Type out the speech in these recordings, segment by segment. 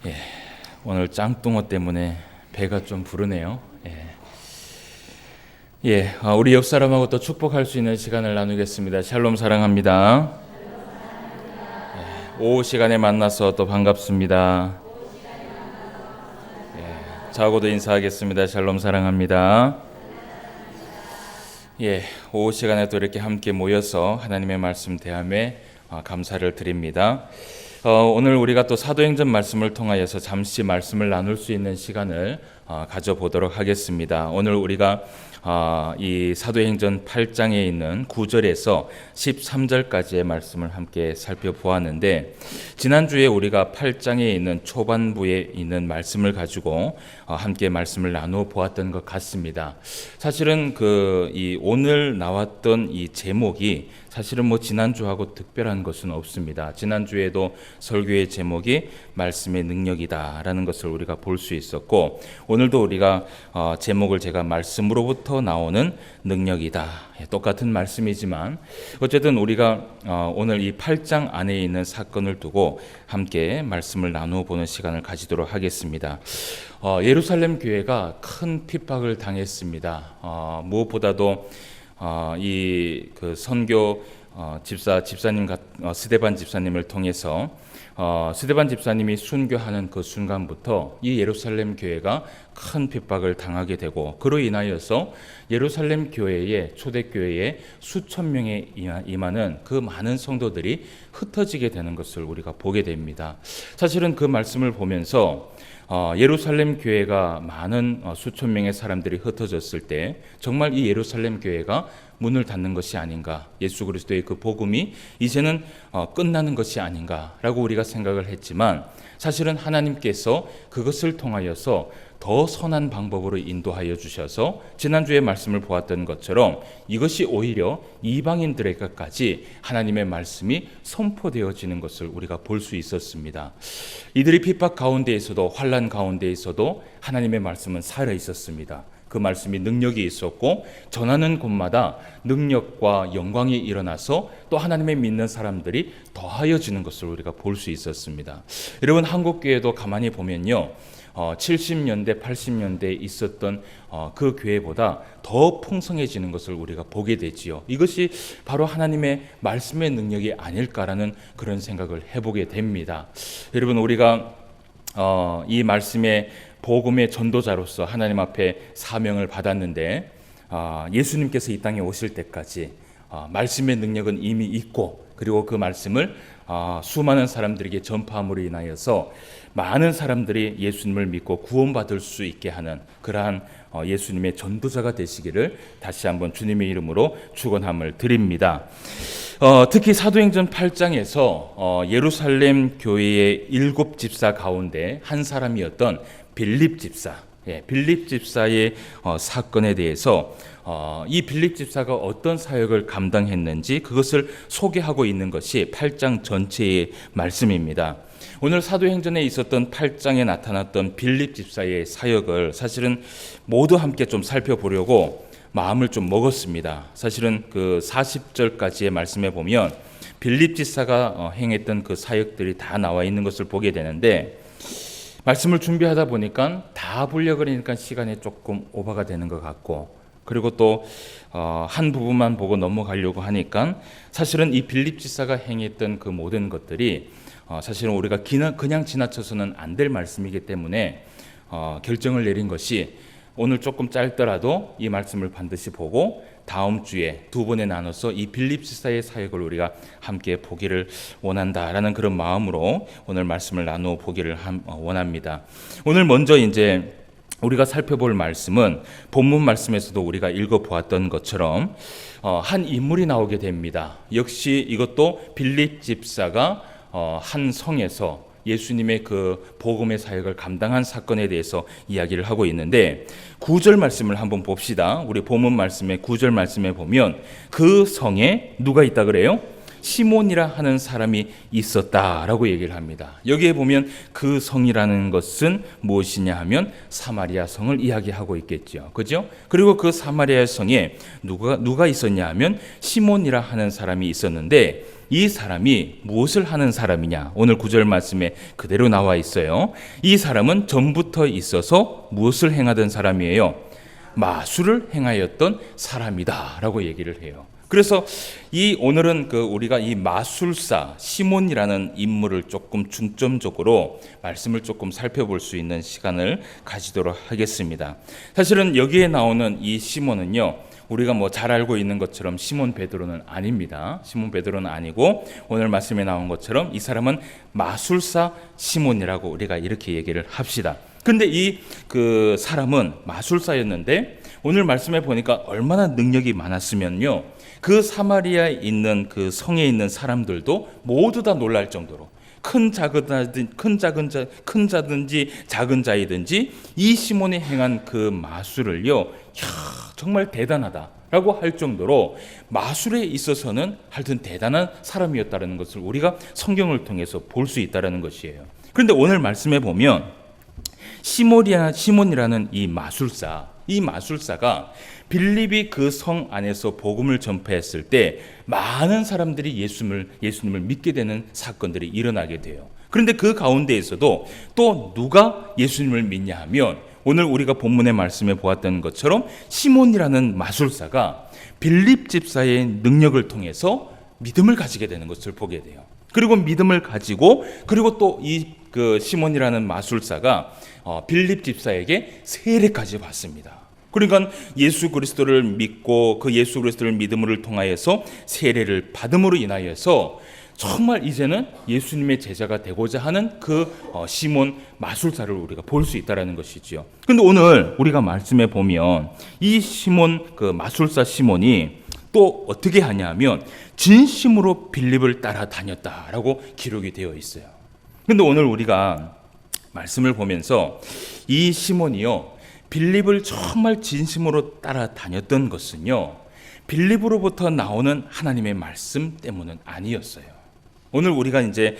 예, 오늘 짱뚱어 때문에 배가 좀 부르네요. 우리 옆 사람하고 또 축복할 수 있는 시간을 나누겠습니다. 샬롬 사랑합니다. 오후 시간에 만나서 또 반갑습니다. 저하고도 인사하겠습니다. 샬롬 사랑합니다. 오후 시간에 또 이렇게 함께 모여서 하나님의 말씀 대함에 감사를 드립니다. 오늘 우리가 또 사도행전 말씀을 통하여서 잠시 말씀을 나눌 수 있는 시간을 가져보도록 하겠습니다. 오늘 우리가 이 사도행전 8장에 있는 9절에서 13절까지의 말씀을 함께 살펴보았는데, 지난주에 우리가 8장에 있는 초반부에 있는 말씀을 가지고 함께 말씀을 나누어 보았던 것 같습니다. 사실은 이 오늘 나왔던 이 제목이 사실은 지난주하고 특별한 것은 없습니다. 지난주에도 설교의 제목이 말씀의 능력이다라는 것을 우리가 볼 수 있었고, 오늘도 우리가 제목을 제가 말씀으로부터 나오는 능력이다, 똑같은 말씀이지만 어쨌든 우리가 오늘 이 8장 안에 있는 사건을 두고 함께 말씀을 나누어 보는 시간을 가지도록 하겠습니다. 예루살렘 교회가 큰 핍박을 당했습니다. 무엇보다도 이 선교 집사님 스데반 집사님을 통해서 스데반 집사님이 순교하는 그 순간부터 이 예루살렘 교회가 큰 핍박을 당하게 되고, 그로 인하여서 예루살렘 교회의 초대교회에 수천 명에 임하는 그 많은 성도들이 흩어지게 되는 것을 우리가 보게 됩니다. 사실은 그 말씀을 보면서 예루살렘 교회가 많은 수천 명의 사람들이 흩어졌을 때 정말 이 예루살렘 교회가 문을 닫는 것이 아닌가, 예수 그리스도의 그 복음이 이제는 끝나는 것이 아닌가라고 우리가 생각을 했지만, 사실은 하나님께서 그것을 통하여서 더 선한 방법으로 인도하여 주셔서 지난주에 말씀을 보았던 것처럼 이것이 오히려 이방인들에게까지 하나님의 말씀이 선포되어지는 것을 우리가 볼 수 있었습니다. 이들이 핍박 가운데에서도, 환난 가운데에서도 하나님의 말씀은 살아 있었습니다. 그 말씀이 능력이 있었고, 전하는 곳마다 능력과 영광이 일어나서 또 하나님의 믿는 사람들이 더하여지는 것을 우리가 볼 수 있었습니다. 여러분, 한국교회도 가만히 보면요, 70년대, 80년대에 있었던 그 교회보다 더 풍성해지는 것을 우리가 보게 되지요. 이것이 바로 하나님의 말씀의 능력이 아닐까라는 그런 생각을 해보게 됩니다. 여러분, 우리가 이 말씀의 복음의 전도자로서 하나님 앞에 사명을 받았는데, 예수님께서 이 땅에 오실 때까지 말씀의 능력은 이미 있고, 그리고 그 말씀을 수많은 사람들에게 전파함으로 인하여서 많은 사람들이 예수님을 믿고 구원받을 수 있게 하는 그러한 예수님의 전도자가 되시기를 다시 한번 주님의 이름으로 축원함을 드립니다. 특히 사도행전 8장에서 예루살렘 교회의 7 집사 가운데 한 사람이었던 빌립 집사, 빌립 집사의 사건에 대해서 이 빌립 집사가 어떤 사역을 감당했는지 그것을 소개하고 있는 것이 8장 전체의 말씀입니다. 오늘 사도행전에 있었던 8장에 나타났던 빌립 집사의 사역을 사실은 모두 함께 좀 살펴보려고 마음을 좀 먹었습니다. 사실은 그 40절까지의 말씀에 보면 빌립 집사가 행했던 그 사역들이 다 나와 있는 것을 보게 되는데, 말씀을 준비하다 보니까 다 보려고 그러니까 시간이 조금 오버가 되는 것 같고, 그리고 또 한 부분만 보고 넘어가려고 하니까 사실은 이 빌립 집사가 행했던 그 모든 것들이 사실은 우리가 그냥 지나쳐서는 안 될 말씀이기 때문에 결정을 내린 것이 오늘 조금 짧더라도 이 말씀을 반드시 보고 다음 주에 2번에 나눠서 이 빌립 집사의 사역을 우리가 함께 보기를 원한다라는 그런 마음으로 오늘 말씀을 나누어 보기를 원합니다. 오늘 먼저 이제 우리가 살펴볼 말씀은 본문 말씀에서도 우리가 읽어보았던 것처럼 한 인물이 나오게 됩니다. 역시 이것도 빌립 집사가 한 성에서 예수님의 그 복음의 사역을 감당한 사건에 대해서 이야기를 하고 있는데, 9절 말씀을 한번 봅시다. 우리 본문 말씀의 9절 말씀에 보면 그 성에 누가 있다 그래요? 시몬이라 하는 사람이 있었다라고 얘기를 합니다. 여기에 보면 그 성이라는 것은 무엇이냐 하면 사마리아 성을 이야기하고 있겠죠. 그죠? 그리고 그 사마리아 성에 누가 있었냐 하면 시몬이라 하는 사람이 있었는데, 이 사람이 무엇을 하는 사람이냐? 오늘 9절 말씀에 그대로 나와 있어요. 이 사람은 전부터 있어서 무엇을 행하던 사람이에요? 마술을 행하였던 사람이다 라고 얘기를 해요. 그래서 오늘은 우리가 이 마술사 시몬이라는 인물을 조금 중점적으로 말씀을 조금 살펴볼 수 있는 시간을 가지도록 하겠습니다. 사실은 여기에 나오는 이 시몬은요, 우리가 잘 알고 있는 것처럼 시몬 베드로는 아닙니다. 시몬 베드로는 아니고 오늘 말씀에 나온 것처럼 이 사람은 마술사 시몬이라고 우리가 이렇게 얘기를 합시다. 근데 이 사람은 마술사였는데 오늘 말씀에 보니까 얼마나 능력이 많았으면요, 그 사마리아에 있는 그 성에 있는 사람들도 모두 다 놀랄 정도로 큰 자든지 작은 자이든지 이 시몬이 행한 그 마술을요, 정말 대단하다라고 할 정도로 마술에 있어서는 하여튼 대단한 사람이었다는 것을 우리가 성경을 통해서 볼 수 있다는 것이에요. 그런데 오늘 말씀에 보면 시몬이라는 이 마술사가 빌립이 그 성 안에서 복음을 전파했을 때 많은 사람들이 예수님을 믿게 되는 사건들이 일어나게 돼요. 그런데 그 가운데에서도 또 누가 예수님을 믿냐 하면 오늘 우리가 본문의 말씀에 보았던 것처럼 시몬이라는 마술사가 빌립 집사의 능력을 통해서 믿음을 가지게 되는 것을 보게 돼요. 그리고 믿음을 가지고 그리고 또 그 시몬이라는 마술사가 빌립 집사에게 세례까지 받습니다. 그러니까 예수 그리스도를 믿고 그 예수 그리스도를 믿음을 통하여서 세례를 받음으로 인하여서 정말 이제는 예수님의 제자가 되고자 하는 그 시몬 마술사를 우리가 볼 수 있다는 것이지요. 그런데 오늘 우리가 말씀에 보면 이 시몬 그 마술사 시몬이 또 어떻게 하냐면 진심으로 빌립을 따라다녔다라고 기록이 되어 있어요. 그런데 오늘 우리가 말씀을 보면서 이 시몬이요, 빌립을 정말 진심으로 따라다녔던 것은요, 빌립으로부터 나오는 하나님의 말씀 때문은 아니었어요. 오늘 우리가 이제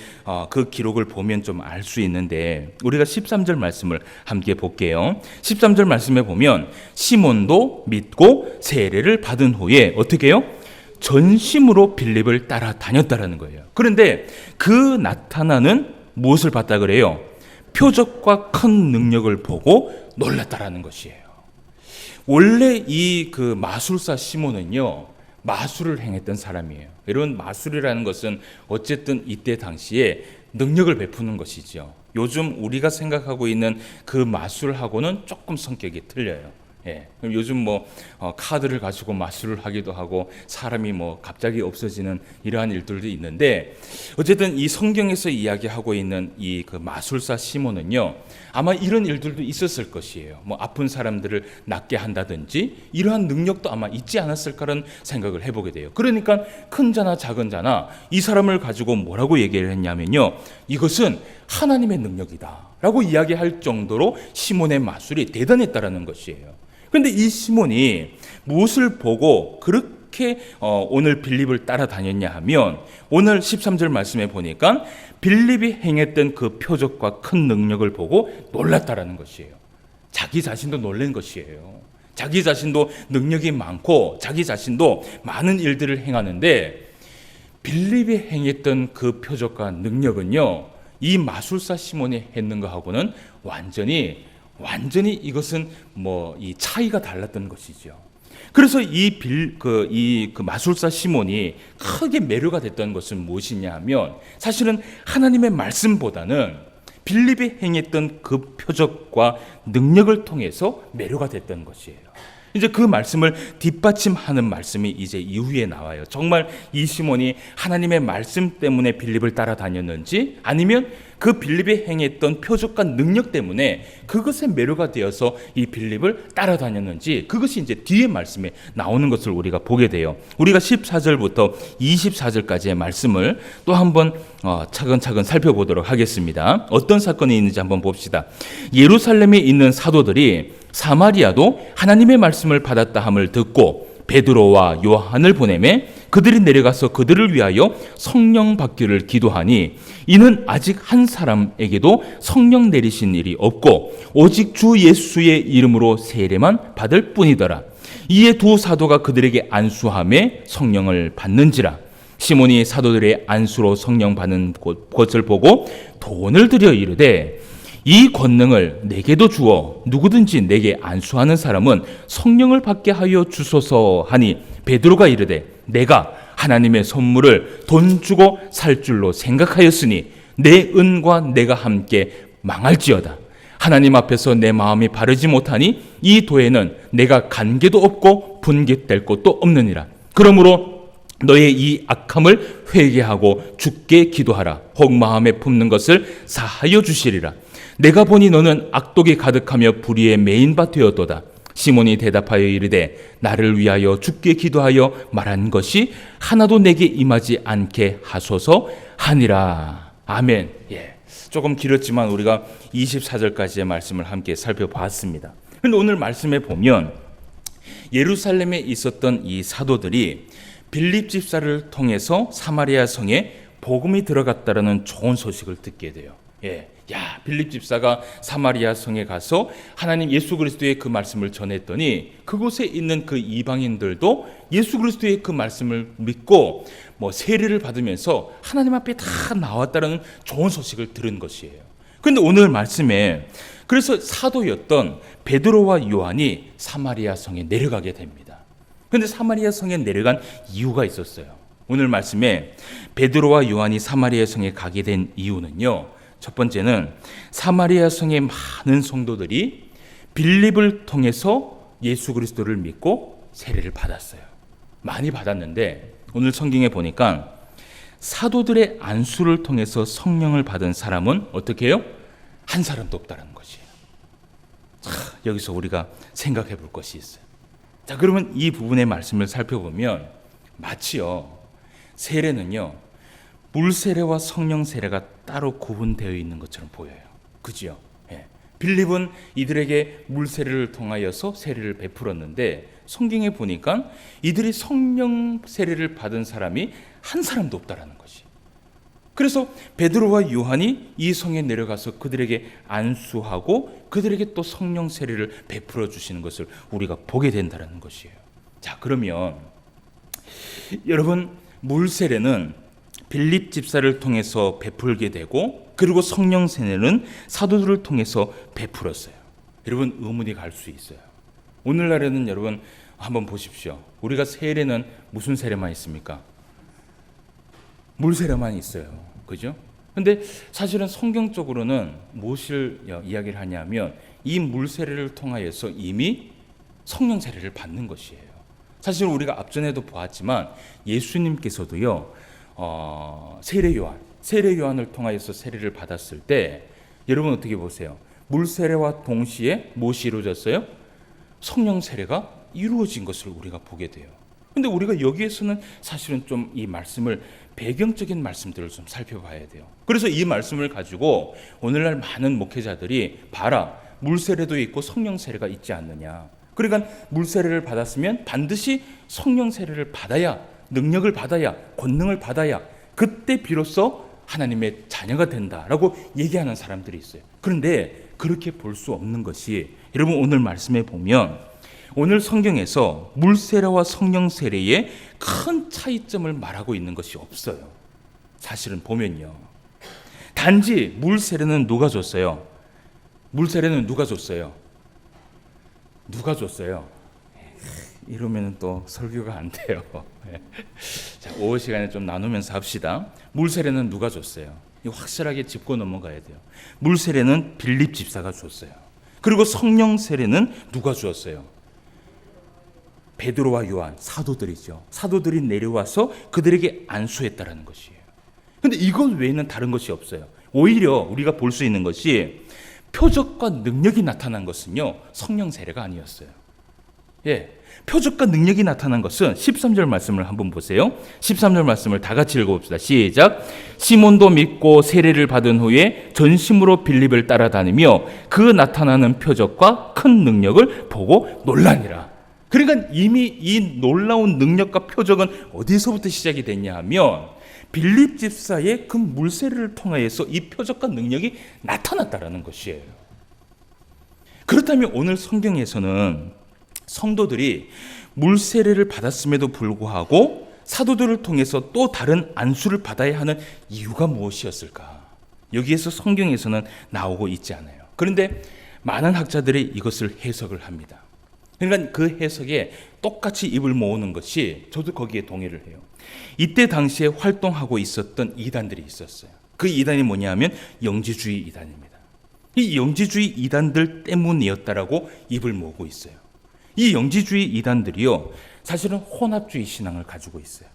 그 기록을 보면 좀 알 수 있는데 우리가 13절 말씀을 함께 볼게요. 13절 말씀에 보면 시몬도 믿고 세례를 받은 후에 어떻게 해요? 전심으로 빌립을 따라다녔다라는 거예요. 그런데 그 나타나는 무엇을 봤다 그래요? 표적과 큰 능력을 보고 놀랐다라는 것이에요. 원래 이 마술사 시몬은요, 마술을 행했던 사람이에요. 이런 마술이라는 것은 어쨌든 이때 당시에 능력을 베푸는 것이죠. 요즘 우리가 생각하고 있는 그 마술하고는 조금 성격이 틀려요. 요즘 카드를 가지고 마술을 하기도 하고 사람이 갑자기 없어지는 이러한 일들도 있는데 어쨌든 이 성경에서 이야기하고 있는 이 마술사 시몬은요, 아마 이런 일들도 있었을 것이에요. 아픈 사람들을 낫게 한다든지 이러한 능력도 아마 있지 않았을까라는 생각을 해보게 돼요. 그러니까 큰 자나 작은 자나 이 사람을 가지고 뭐라고 얘기를 했냐면요, 이것은 하나님의 능력이다 라고 이야기할 정도로 시몬의 마술이 대단했다라는 것이에요. 그런데 이 시몬이 무엇을 보고 그렇게 오늘 빌립을 따라다녔냐 하면 오늘 13절 말씀에 보니까 빌립이 행했던 그 표적과 큰 능력을 보고 놀랐다라는 것이에요. 자기 자신도 놀란 것이에요. 자기 자신도 능력이 많고 자기 자신도 많은 일들을 행하는데 빌립이 행했던 그 표적과 능력은요, 이 마술사 시몬이 했는 것하고는 완전히 이것은 이 차이가 달랐던 것이죠. 그래서 이 마술사 시몬이 크게 매료가 됐던 것은 무엇이냐 하면 사실은 하나님의 말씀보다는 빌립이 행했던 그 표적과 능력을 통해서 매료가 됐던 것이에요. 이제 그 말씀을 뒷받침하는 말씀이 이제 이후에 나와요. 정말 이 시몬이 하나님의 말씀 때문에 빌립을 따라다녔는지 아니면 그 빌립이 행했던 표적과 능력 때문에 그것에 매료가 되어서 이 빌립을 따라다녔는지 그것이 이제 뒤에 말씀에 나오는 것을 우리가 보게 돼요. 우리가 14절부터 24절까지의 말씀을 또 한번 차근차근 살펴보도록 하겠습니다. 어떤 사건이 있는지 한번 봅시다. 예루살렘에 있는 사도들이 사마리아도 하나님의 말씀을 받았다 함을 듣고 베드로와 요한을 보내매 그들이 내려가서 그들을 위하여 성령 받기를 기도하니 이는 아직 한 사람에게도 성령 내리신 일이 없고 오직 주 예수의 이름으로 세례만 받을 뿐이더라. 이에 두 사도가 그들에게 안수하며 성령을 받는지라. 시몬이 사도들의 안수로 성령 받는 것을 보고 돈을 들여 이르되 이 권능을 내게도 주어 누구든지 내게 안수하는 사람은 성령을 받게 하여 주소서 하니 베드로가 이르되 내가 하나님의 선물을 돈 주고 살 줄로 생각하였으니 내 은과 내가 함께 망할지어다. 하나님 앞에서 내 마음이 바르지 못하니 이 도에는 내가 간계도 없고 분깃될 것도 없느니라. 그러므로 너의 이 악함을 회개하고 주께 기도하라. 혹 마음에 품는 것을 사하여 주시리라. 내가 보니 너는 악독이 가득하며 불의에 매인 바 되었도다. 시몬이 대답하여 이르되 나를 위하여 주께 기도하여 말한 것이 하나도 내게 임하지 않게 하소서 하니라. 아멘. 조금 길었지만 우리가 24절까지의 말씀을 함께 살펴봤습니다. 그런데 오늘 말씀에 보면 예루살렘에 있었던 이 사도들이 빌립 집사를 통해서 사마리아 성에 복음이 들어갔다라는 좋은 소식을 듣게 돼요. 빌립 집사가 사마리아 성에 가서 하나님 예수 그리스도의 그 말씀을 전했더니 그곳에 있는 그 이방인들도 예수 그리스도의 그 말씀을 믿고 세례를 받으면서 하나님 앞에 다 나왔다는 좋은 소식을 들은 것이에요. 그런데 오늘 말씀에 그래서 사도였던 베드로와 요한이 사마리아 성에 내려가게 됩니다. 그런데 사마리아 성에 내려간 이유가 있었어요. 오늘 말씀에 베드로와 요한이 사마리아 성에 가게 된 이유는요, 첫 번째는 사마리아 성의 많은 성도들이 빌립을 통해서 예수 그리스도를 믿고 세례를 받았어요. 많이 받았는데 오늘 성경에 보니까 사도들의 안수를 통해서 성령을 받은 사람은 어떻게 해요? 한 사람도 없다는 것이에요. 여기서 우리가 생각해 볼 것이 있어요. 자, 그러면 이 부분의 말씀을 살펴보면 마치요, 세례는요, 물세례와 성령 세례가 따로 구분되어 있는 것처럼 보여요. 그죠? 빌립은 이들에게 물세례를 통하여서 세례를 베풀었는데 성경에 보니까 이들이 성령 세례를 받은 사람이 한 사람도 없다라는 것이. 그래서 베드로와 요한이 이 성에 내려가서 그들에게 안수하고 그들에게 또 성령 세례를 베풀어 주시는 것을 우리가 보게 된다는 것이에요. 자, 그러면 여러분, 물세례는 빌립 집사를 통해서 베풀게 되고 그리고 성령 세례는 사도들을 통해서 베풀었어요. 여러분, 의문이 갈 수 있어요. 오늘날에는 여러분 한번 보십시오. 우리가 세례는 무슨 세례만 있습니까? 물세례만 있어요. 그죠? 근데 사실은 성경적으로는 무엇을 이야기를 하냐면 이 물세례를 통하여서 이미 성령 세례를 받는 것이에요. 사실 우리가 앞전에도 보았지만 예수님께서도요, 세례 요한을 통하여서 세례를 받았을 때 여러분 어떻게 보세요? 물세례와 동시에 무엇이 이루어졌어요? 성령 세례가 이루어진 것을 우리가 보게 돼요. 근데 우리가 여기에서는 사실은 좀 이 말씀을 배경적인 말씀들을 좀 살펴봐야 돼요. 그래서 이 말씀을 가지고 오늘날 많은 목회자들이 봐라, 물세례도 있고 성령 세례가 있지 않느냐. 그러니까 물세례를 받았으면 반드시 성령 세례를 받아야, 능력을 받아야, 권능을 받아야 그때 비로소 하나님의 자녀가 된다라고 얘기하는 사람들이 있어요. 그런데 그렇게 볼 수 없는 것이, 여러분 오늘 말씀에 보면 오늘 성경에서 물세례와 성령 세례의 큰 차이점을 말하고 있는 것이 없어요. 사실은 보면요, 단지 물세례는 누가 줬어요? 물세례는 누가 줬어요? 누가 줬어요? 이러면 또 설교가 안 돼요. 자, 오후 시간에 좀 나누면서 합시다. 물세례는 누가 줬어요? 확실하게 짚고 넘어가야 돼요. 물세례는 빌립 집사가 줬어요. 그리고 성령 세례는 누가 주었어요? 베드로와 요한, 사도들이죠. 사도들이 내려와서 그들에게 안수했다라는 것이에요. 그런데 이것 외에는 다른 것이 없어요. 오히려 우리가 볼 수 있는 것이 표적과 능력이 나타난 것은요, 성령 세례가 아니었어요. 표적과 능력이 나타난 것은 13절 말씀을 한번 보세요. 13절 말씀을 다 같이 읽어봅시다. 시작. 시몬도 믿고 세례를 받은 후에 전심으로 빌립을 따라다니며 그 나타나는 표적과 큰 능력을 보고 놀라니라. 그러니까 이미 이 놀라운 능력과 표적은 어디서부터 시작이 됐냐 하면 빌립 집사의 그 물세례를 통하여서 이 표적과 능력이 나타났다라는 것이에요. 그렇다면 오늘 성경에서는 성도들이 물세례를 받았음에도 불구하고 사도들을 통해서 또 다른 안수를 받아야 하는 이유가 무엇이었을까? 여기에서 성경에서는 나오고 있지 않아요. 그런데 많은 학자들이 이것을 해석을 합니다. 그러니까 그 해석에 똑같이 입을 모으는 것이, 저도 거기에 동의를 해요. 이때 당시에 활동하고 있었던 이단들이 있었어요. 그 이단이 뭐냐면 영지주의 이단입니다. 이 영지주의 이단들 때문이었다라고 입을 모으고 있어요. 이 영지주의 이단들이요, 사실은 혼합주의 신앙을 가지고 있어요.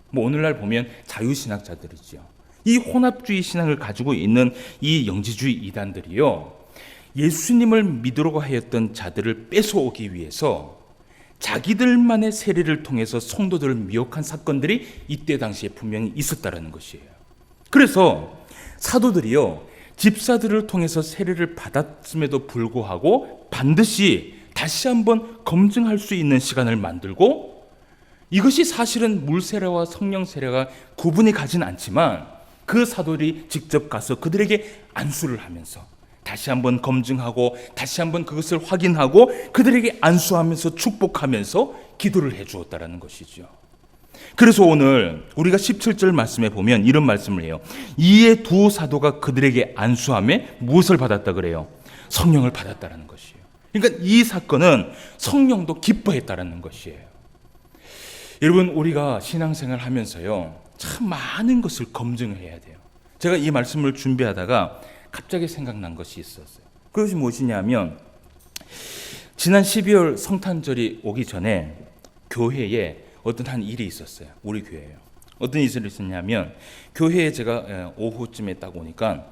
뭐 오늘날 보면 자유신학자들이죠. 이 혼합주의 신앙을 가지고 있는 이 영지주의 이단들이요, 예수님을 믿으려고 하였던 자들을 뺏어오기 위해서 자기들만의 세례를 통해서 성도들을 미혹한 사건들이 이때 당시에 분명히 있었다라는 것이에요. 그래서 사도들이요, 집사들을 통해서 세례를 받았음에도 불구하고 반드시 다시 한번 검증할 수 있는 시간을 만들고, 이것이 사실은 물세례와 성령 세례가 구분이 가진 않지만 그 사도들이 직접 가서 그들에게 안수를 하면서 다시 한번 검증하고 다시 한번 그것을 확인하고 그들에게 안수하면서 축복하면서 기도를 해 주었다라는 것이죠. 그래서 오늘 우리가 17절 말씀에 보면 이런 말씀을 해요. 이에 두 사도가 그들에게 안수함에 무엇을 받았다 그래요? 성령을 받았다라는 것이에요. 그러니까 이 사건은 성령도 기뻐했다라는 것이에요. 여러분, 우리가 신앙생활 하면서요, 참 많은 것을 검증해야 돼요. 제가 이 말씀을 준비하다가 갑자기 생각난 것이 있었어요. 그것이 무엇이냐면, 지난 12월 성탄절이 오기 전에 교회에 어떤 한 일이 있었어요. 우리 교회에요. 어떤 일이 있었냐면, 교회에 제가 오후쯤에 딱 오니까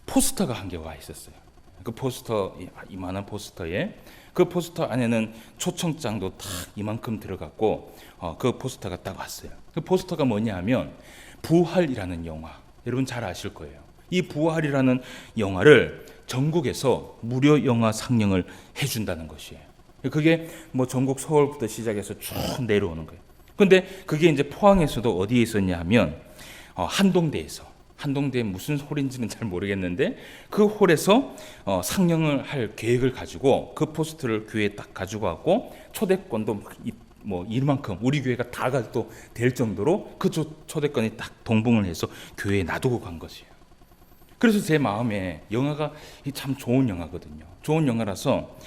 포스터가 한 개가 있었어요. 그 포스터, 이만한 포스터에, 그 포스터 안에는 초청장도 딱 이만큼 들어갔고, 그 포스터가 딱 왔어요. 그 포스터가 뭐냐 하면 부활이라는 영화, 여러분 잘 아실 거예요. 이 부활이라는 영화를 전국에서 무료 영화 상영을 해준다는 것이에요. 그게 뭐 전국 서울부터 시작해서 쭉 내려오는 거예요. 근데 그게 이제 포항에서도 어디에 있었냐 하면 한동대에 무슨 홀인지는 잘 모르겠는데 그 홀에서 상영을 할 계획을 가지고 그 포스터를 교회에 딱 가지고 왔고, 초대권도 뭐 이만큼 우리 교회가 다 가도 될 정도로 그 초대권이 딱 동봉을 해서 교회에 놔두고 간 것이에요. 그래서 제 마음에 영화가 참 좋은 영화거든요. 좋은 영화라서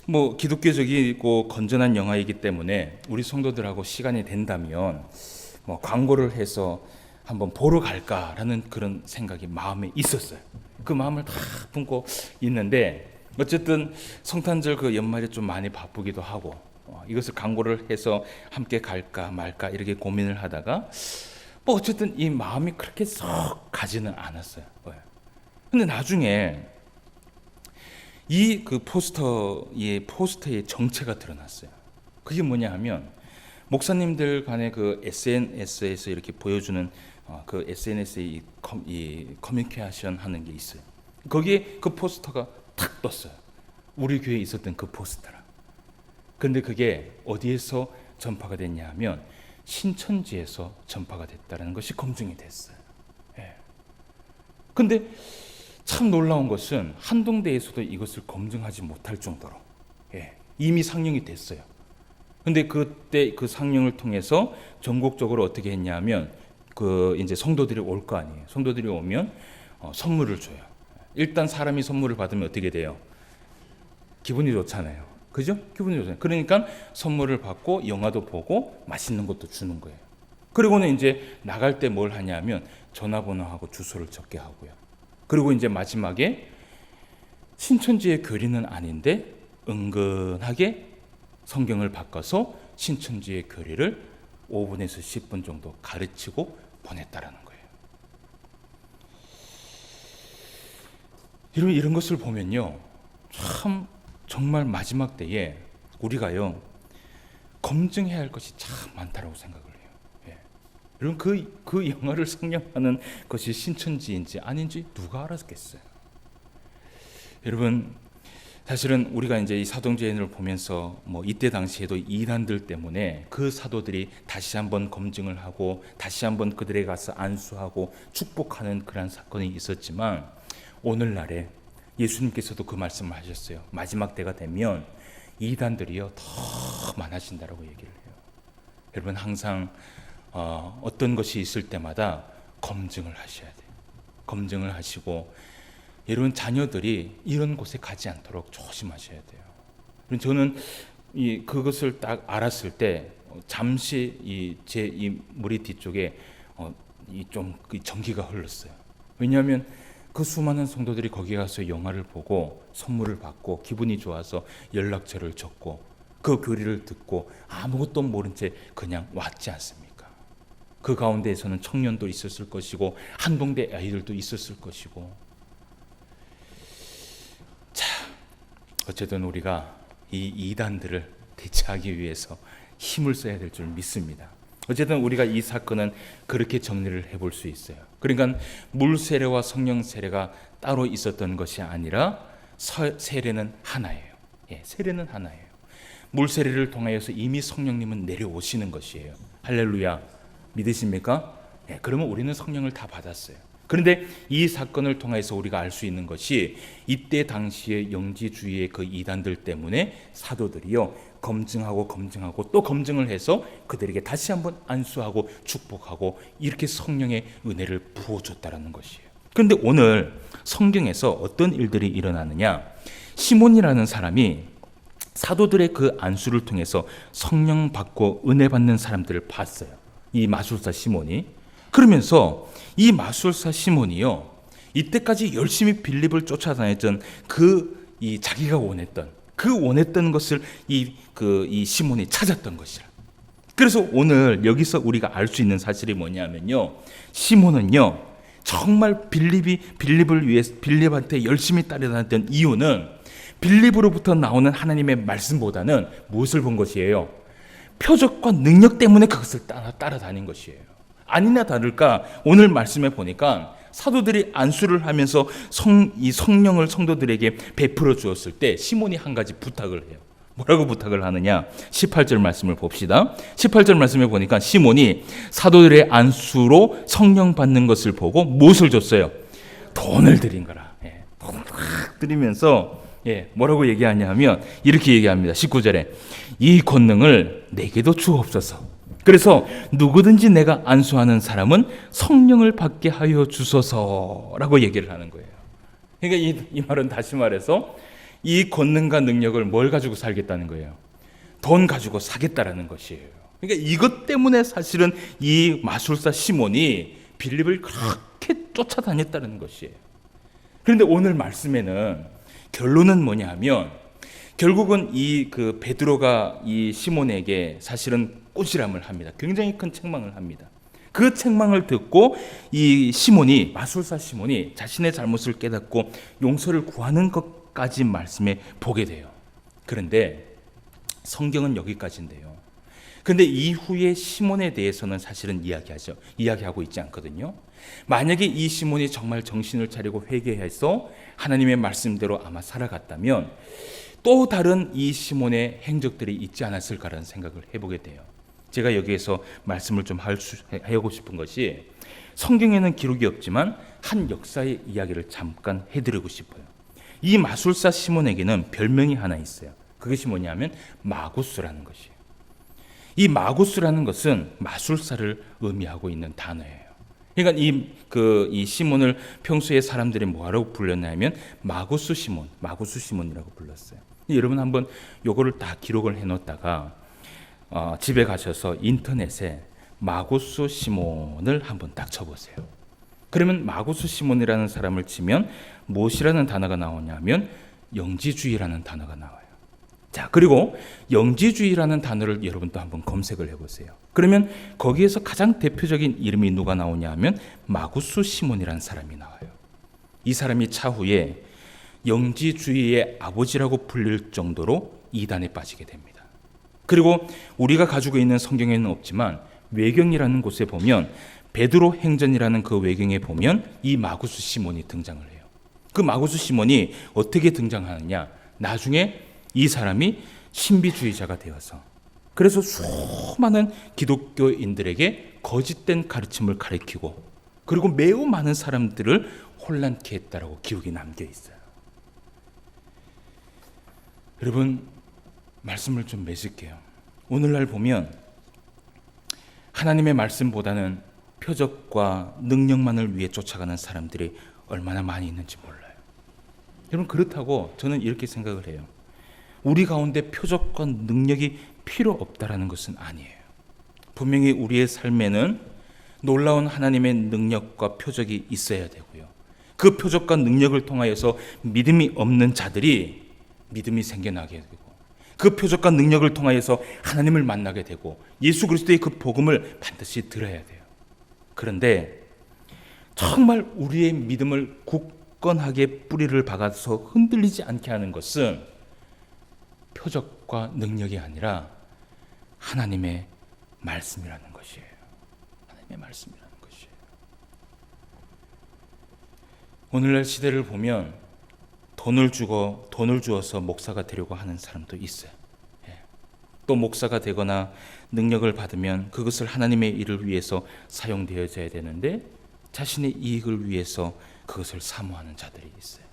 뭐 기독교적이고 건전한 영화이기 때문에 우리 성도들하고 시간이 된다면 뭐 광고를 해서 한번 보러 갈까라는 그런 생각이 마음에 있었어요. 그 마음을 다 품고 있는데, 어쨌든 성탄절 그 연말에 좀 많이 바쁘기도 하고 이것을 광고를 해서 함께 갈까 말까 이렇게 고민을 하다가 뭐 어쨌든 이 마음이 그렇게 썩 가지는 않았어요. 근데 나중에 이 그 포스터의 정체가 드러났어요. 그게 뭐냐 하면, 목사님들 간의 그 SNS에서 이렇게 보여주는 그 SNS의 이 커뮤니케이션 하는 게 있어요. 거기에 그 포스터가 탁 떴어요. 우리 교회에 있었던 그 포스터라. 그런데 그게 어디에서 전파가 됐냐 하면 신천지에서 전파가 됐다는 것이 검증이 됐어요. 그런데 참 놀라운 것은 한동대에서도 이것을 검증하지 못할 정도로 이미 상영이 됐어요. 그런데 그때 그 상영을 통해서 전국적으로 어떻게 했냐면, 그 이제 성도들이 올 거 아니에요. 성도들이 오면 선물을 줘요. 일단 사람이 선물을 받으면 어떻게 돼요? 기분이 좋잖아요. 그죠? 기분이 좋잖아요. 그러니까 선물을 받고 영화도 보고 맛있는 것도 주는 거예요. 그리고는 이제 나갈 때 뭘 하냐면 전화번호하고 주소를 적게 하고요. 그리고 이제 마지막에 신천지의 교리는 아닌데 은근하게 성경을 바꿔서 신천지의 교리를 5분에서 10분 정도 가르치고 보냈다라는 거예요. 이런 것을 보면요, 참 정말 마지막 때에 우리가요 검증해야 할 것이 참 많다라고 생각을 해요. 여러분, 그 영화를 상영하는 것이 신천지인지 아닌지 누가 알았겠어요? 여러분, 사실은 우리가 이제 이 사도행전을 보면서 뭐 이때 당시에도 이단들 때문에 그 사도들이 다시 한번 검증을 하고 다시 한번 그들에게 가서 안수하고 축복하는 그런 사건이 있었지만, 오늘날에 예수님께서도 그 말씀을 하셨어요. 마지막 때가 되면 이단들이요 더 많아진다라고 얘기를 해요. 여러분 항상 어떤 것이 있을 때마다 검증을 하셔야 돼요. 검증을 하시고 여러분 자녀들이 이런 곳에 가지 않도록 조심하셔야 돼요. 저는 그것을 딱 알았을 때 잠시 제 머리 뒤쪽에 좀 전기가 흘렀어요. 왜냐하면 그 수많은 성도들이 거기 가서 영화를 보고 선물을 받고 기분이 좋아서 연락처를 적고 그 교리를 듣고 아무것도 모른 채 그냥 왔지 않습니까? 그 가운데에서는 청년도 있었을 것이고 한동대 아이들도 있었을 것이고, 자, 어쨌든 우리가 이 이단들을 대처하기 위해서 힘을 써야 될 줄 믿습니다. 어쨌든 우리가 이 사건은 그렇게 정리를 해볼 수 있어요. 그러니까 물 세례와 성령 세례가 따로 있었던 것이 아니라 세례는 하나예요. 세례는 하나예요. 물 세례를 통하여서 이미 성령님은 내려오시는 것이에요. 할렐루야. 믿으십니까? 그러면 우리는 성령을 다 받았어요. 그런데 이 사건을 통해서 우리가 알 수 있는 것이 이때 당시의 영지주의의 그 이단들 때문에 사도들이요 검증하고 또 검증을 해서 그들에게 다시 한번 안수하고 축복하고 이렇게 성령의 은혜를 부어줬다라는 것이에요. 그런데 오늘 성경에서 어떤 일들이 일어나느냐, 시몬이라는 사람이 사도들의 그 안수를 통해서 성령 받고 은혜 받는 사람들을 봤어요. 이 마술사 시몬이. 그러면서 이 마술사 시몬이요 이때까지 열심히 빌립을 쫓아다녔던 자기가 원했던 것을 이 시몬이 찾았던 것이라. 그래서 오늘 여기서 우리가 알 수 있는 사실이 뭐냐면요, 시몬은요 정말 빌립을 위해서 빌립한테 열심히 따라다녔던 이유는 빌립으로부터 나오는 하나님의 말씀보다는 무엇을 본 것이에요? 표적과 능력 때문에 그것을 따라다닌 것이에요. 아니나 다를까 오늘 말씀에 보니까 사도들이 안수를 하면서 이 성령을 성도들에게 베풀어 주었을 때 시몬이 한 가지 부탁을 해요. 뭐라고 부탁을 하느냐? 18절 말씀을 봅시다. 18절 말씀에 보니까 시몬이 사도들의 안수로 성령 받는 것을 보고 무엇을 줬어요? 돈을 드린 거라. 돈을 확 드리면서 뭐라고 얘기하냐 하면 이렇게 얘기합니다. 19절에 이 권능을 내게도 주옵소서. 그래서 누구든지 내가 안수하는 사람은 성령을 받게 하여 주소서라고 얘기를 하는 거예요. 그러니까 이 말은 다시 말해서 이 권능과 능력을 뭘 가지고 살겠다는 거예요? 돈 가지고 사겠다라는 것이에요. 그러니까 이것 때문에 사실은 이 마술사 시몬이 빌립을 그렇게 쫓아다녔다는 것이에요. 그런데 오늘 말씀에는 결론은 뭐냐 하면 결국은 베드로가 이 시몬에게 사실은 꾸지람을 합니다. 굉장히 큰 책망을 합니다. 그 책망을 듣고 이 마술사 시몬이 자신의 잘못을 깨닫고 용서를 구하는 것까지 말씀에 보게 돼요. 그런데 성경은 여기까지인데요. 그런데 이후에 시몬에 대해서는 사실은 이야기하고 있지 않거든요. 만약에 이 시몬이 정말 정신을 차리고 회개해서 하나님의 말씀대로 아마 살아갔다면 또 다른 이 시몬의 행적들이 있지 않았을까라는 생각을 해보게 돼요. 제가 여기에서 말씀을 좀 하고 싶은 것이 성경에는 기록이 없지만 한 역사의 이야기를 잠깐 해드리고 싶어요. 이 마술사 시몬에게는 별명이 하나 있어요. 그것이 뭐냐면 마구스라는 것이에요. 이 마구스라는 것은 마술사를 의미하고 있는 단어예요. 그러니까 이 시몬을 평소에 사람들이 뭐라고 불렀냐면 마구스 시몬이라고 불렀어요. 여러분 한번 요거를 다 기록을 해놓다가 집에 가셔서 인터넷에 마구스 시몬을 한번 딱 쳐보세요. 그러면 마구스 시몬이라는 사람을 치면 무엇이라는 단어가 나오냐면 영지주의라는 단어가 나와요. 자, 그리고 영지주의라는 단어를 여러분도 한번 검색을 해보세요. 그러면 거기에서 가장 대표적인 이름이 누가 나오냐 하면 마구스 시몬이라는 사람이 나와요. 이 사람이 차후에 영지주의의 아버지라고 불릴 정도로 이단에 빠지게 됩니다. 그리고 우리가 가지고 있는 성경에는 없지만 외경이라는 곳에 보면 베드로 행전이라는 그 외경에 보면 이 마구스 시몬이 등장을 해요. 그 마구스 시몬이 어떻게 등장하느냐? 나중에 이 사람이 신비주의자가 되어서 그래서 수많은 기독교인들에게 거짓된 가르침을 가르치고 그리고 매우 많은 사람들을 혼란케 했다라고 기록이 남겨 있어요. 여러분 말씀을 좀 맺을게요. 오늘날 보면 하나님의 말씀보다는 표적과 능력만을 위해 쫓아가는 사람들이 얼마나 많이 있는지 몰라요. 여러분, 그렇다고 저는 이렇게 생각을 해요. 우리 가운데 표적과 능력이 필요 없다라는 것은 아니에요. 분명히 우리의 삶에는 놀라운 하나님의 능력과 표적이 있어야 되고요. 그 표적과 능력을 통하여서 믿음이 없는 자들이 믿음이 생겨나게 되고, 그 표적과 능력을 통하여서 하나님을 만나게 되고 예수 그리스도의 그 복음을 반드시 들어야 돼요. 그런데 정말 우리의 믿음을 굳건하게 뿌리를 박아서 흔들리지 않게 하는 것은 표적과 능력이 아니라 하나님의 말씀이라는 것이에요. 하나님의 말씀이라는 것이에요. 오늘날 시대를 보면 돈을 주어서 목사가 되려고 하는 사람도 있어요. 또 목사가 되거나 능력을 받으면 그것을 하나님의 일을 위해서 사용되어져야 되는데 자신의 이익을 위해서 그것을 사모하는 자들이 있어요.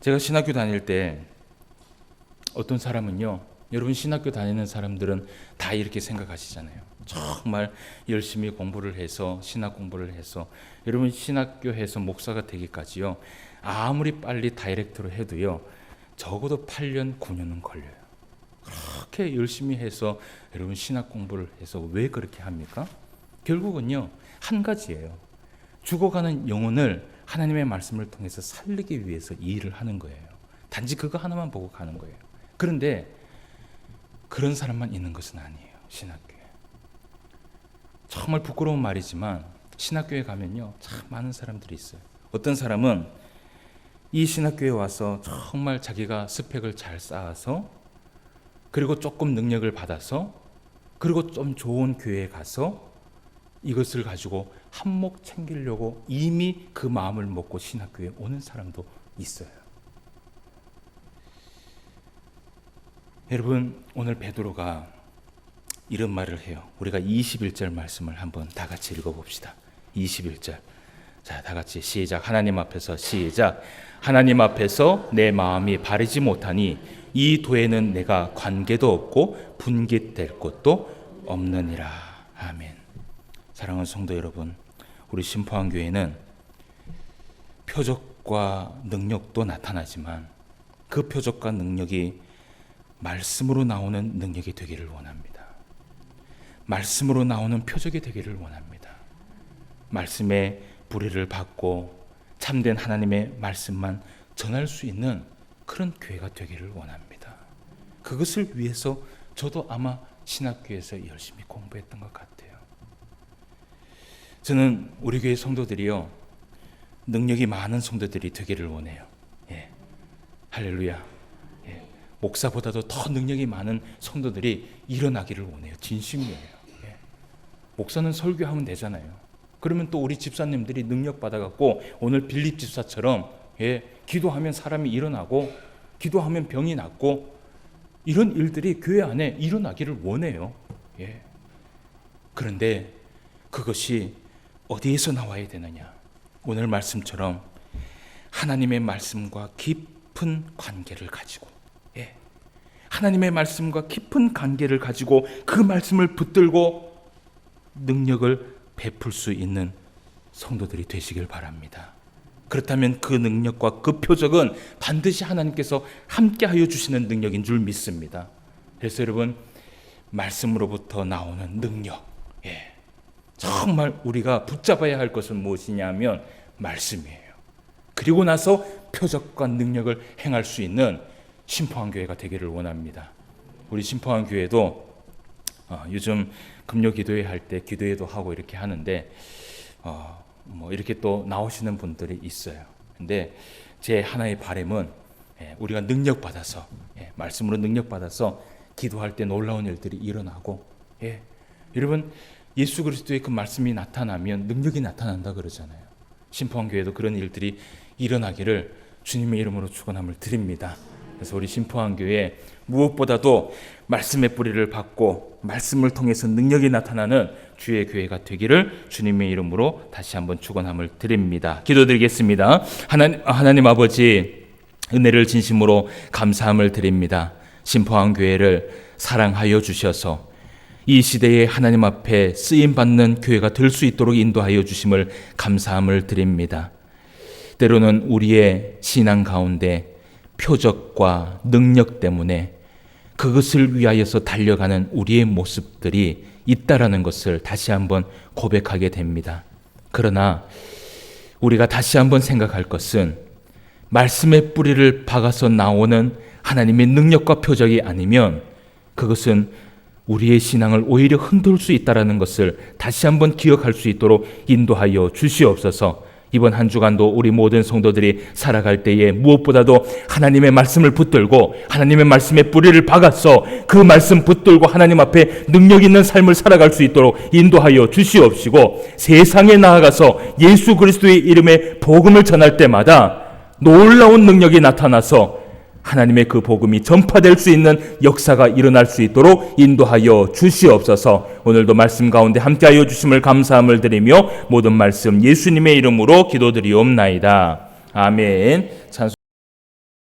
제가 신학교 다닐 때 어떤 사람은요, 여러분 신학교 다니는 사람들은 다 이렇게 생각하시잖아요. 정말 열심히 공부를 해서 신학 공부를 해서 여러분 신학교에서 목사가 되기까지요, 아무리 빨리 다이렉트로 해도요 적어도 8년 9년은 걸려요. 그렇게 열심히 해서 여러분 신학 공부를 해서 왜 그렇게 합니까? 결국은요 한 가지예요. 죽어가는 영혼을 하나님의 말씀을 통해서 살리기 위해서 이 일을 하는 거예요. 단지 그거 하나만 보고 가는 거예요. 그런데 그런 사람만 있는 것은 아니에요. 신학교에 정말 부끄러운 말이지만 신학교에 가면요 참 많은 사람들이 있어요. 어떤 사람은 이 신학교에 와서 정말 자기가 스펙을 잘 쌓아서, 그리고 조금 능력을 받아서, 그리고 좀 좋은 교회에 가서 이것을 가지고 한몫 챙기려고 이미 그 마음을 먹고 신학교에 오는 사람도 있어요. 여러분, 오늘 베드로가 이런 말을 해요. 우리가 21절 말씀을 한번 다 같이 읽어봅시다. 21절. 자, 다 같이 시작. 하나님 앞에서 시작. 하나님 앞에서 내 마음이 바르지 못하니 이 도에는 내가 관계도 없고 분깃될 곳도 없느니라. 아멘. 사랑하는 성도 여러분, 우리 심포한교회는 표적과 능력도 나타나지만 그 표적과 능력이 말씀으로 나오는 능력이 되기를 원합니다. 말씀으로 나오는 표적이 되기를 원합니다. 말씀의 뿌리를 받고 참된 하나님의 말씀만 전할 수 있는 그런 교회가 되기를 원합니다. 그것을 위해서 저도 아마 신학교에서 열심히 공부했던 것 같아요. 저는 우리 교회 성도들이요 능력이 많은 성도들이 되기를 원해요. 예. 할렐루야. 예. 목사보다도 더 능력이 많은 성도들이 일어나기를 원해요. 진심이에요. 예. 목사는 설교하면 되잖아요. 그러면 또 우리 집사님들이 능력 받아갖고 오늘 빌립 집사처럼 기도하면 사람이 일어나고 기도하면 병이 낫고 이런 일들이 교회 안에 일어나기를 원해요. 그런데 그것이 어디에서 나와야 되느냐? 오늘 말씀처럼 하나님의 말씀과 깊은 관계를 가지고 하나님의 말씀과 깊은 관계를 가지고 그 말씀을 붙들고 능력을 베풀 수 있는 성도들이 되시길 바랍니다. 그렇다면 그 능력과 그 표적은 반드시 하나님께서 함께하여 주시는 능력인 줄 믿습니다. 그래서 여러분 말씀으로부터 나오는 능력, 정말 우리가 붙잡아야 할 것은 무엇이냐면 말씀이에요. 그리고 나서 표적과 능력을 행할 수 있는 심포한교회가 되기를 원합니다. 우리 심포한교회도 요즘 금요 기도회 할 때 기도회도 하고 이렇게 하는데 이렇게 또 나오시는 분들이 있어요. 근데 제 하나의 바람은 우리가 능력 받아서 말씀으로 능력 받아서 기도할 때 놀라운 일들이 일어나고 여러분 예수 그리스도의 그 말씀이 나타나면 능력이 나타난다 그러잖아요. 심포한교회도 그런 일들이 일어나기를 주님의 이름으로 축원함을 드립니다. 그래서 우리 심포한교회 무엇보다도 말씀의 뿌리를 받고 말씀을 통해서 능력이 나타나는 주의 교회가 되기를 주님의 이름으로 다시 한번 축원함을 드립니다. 기도드리겠습니다. 하나님 아버지, 은혜를 진심으로 감사함을 드립니다. 심포한교회를 사랑하여 주셔서 이 시대에 하나님 앞에 쓰임받는 교회가 될 수 있도록 인도하여 주심을 감사함을 드립니다. 때로는 우리의 신앙 가운데 표적과 능력 때문에 그것을 위하여서 달려가는 우리의 모습들이 있다라는 것을 다시 한번 고백하게 됩니다. 그러나 우리가 다시 한번 생각할 것은 말씀의 뿌리를 박아서 나오는 하나님의 능력과 표적이 아니면 그것은 우리의 신앙을 오히려 흔들 수 있다는 것을 다시 한번 기억할 수 있도록 인도하여 주시옵소서. 이번 한 주간도 우리 모든 성도들이 살아갈 때에 무엇보다도 하나님의 말씀을 붙들고 하나님의 말씀에 뿌리를 박아서 그 말씀 붙들고 하나님 앞에 능력 있는 삶을 살아갈 수 있도록 인도하여 주시옵시고, 세상에 나아가서 예수 그리스도의 이름의 복음을 전할 때마다 놀라운 능력이 나타나서 하나님의 그 복음이 전파될 수 있는 역사가 일어날 수 있도록 인도하여 주시옵소서. 오늘도 말씀 가운데 함께하여 주심을 감사함을 드리며 모든 말씀 예수님의 이름으로 기도드리옵나이다. 아멘. 찬송